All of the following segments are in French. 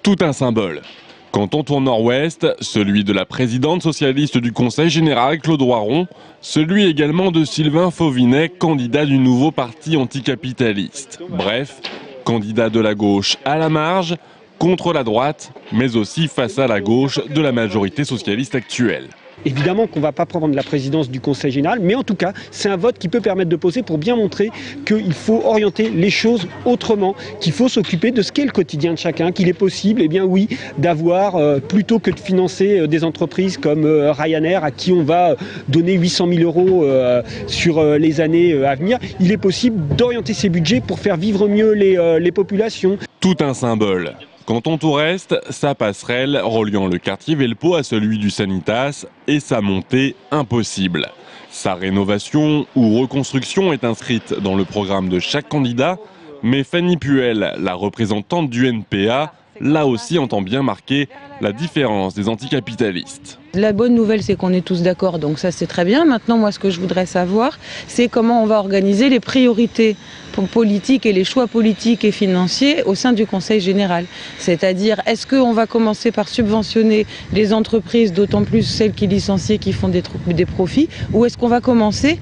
Tout un symbole. Canton Nord-Ouest, celui de la présidente socialiste du Conseil général Claude Roiron, celui également de Sylvain Fauvinet, candidat du nouveau parti anticapitaliste. Bref, candidat de la gauche à la marge, contre la droite, mais aussi face à la gauche de la majorité socialiste actuelle. Évidemment qu'on ne va pas prendre la présidence du Conseil général, mais en tout cas, c'est un vote qui peut permettre de poser pour bien montrer qu'il faut orienter les choses autrement, qu'il faut s'occuper de ce qu'est le quotidien de chacun, qu'il est possible, eh bien oui, d'avoir, plutôt que de financer des entreprises comme Ryanair, à qui on va donner 800 000 euros sur les années à venir, il est possible d'orienter ces budgets pour faire vivre mieux les populations. Tout un symbole. Canton Toureste, sa passerelle reliant le quartier Velpeau à celui du Sanitas et sa montée impossible. Sa rénovation ou reconstruction est inscrite dans le programme de chaque candidat, mais Fanny Puel, la représentante du NPA, là aussi entend bien marquer la différence des anticapitalistes. La bonne nouvelle, c'est qu'on est tous d'accord, donc ça c'est très bien. Maintenant, moi, ce que je voudrais savoir, c'est comment on va organiser les priorités politiques et les choix politiques et financiers au sein du Conseil général. C'est-à-dire, est-ce qu'on va commencer par subventionner les entreprises, d'autant plus celles qui licencient, qui font des profits, ou est-ce qu'on va commencer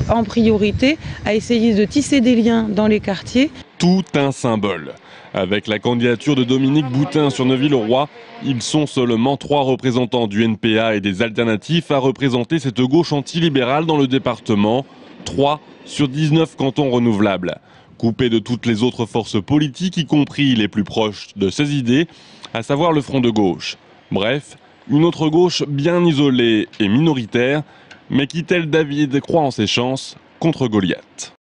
en priorité à essayer de tisser des liens dans les quartiers? Tout un symbole. Avec la candidature de Dominique Boutin sur Neuville-le-Roi, ils sont seulement 3 représentants du NPA et des alternatifs à représenter cette gauche antilibérale dans le département. 3 sur 19 cantons renouvelables. Coupés de toutes les autres forces politiques, y compris les plus proches de ces idées, à savoir le Front de gauche. Bref, une autre gauche bien isolée et minoritaire, mais qui, tel David, croit en ses chances contre Goliath.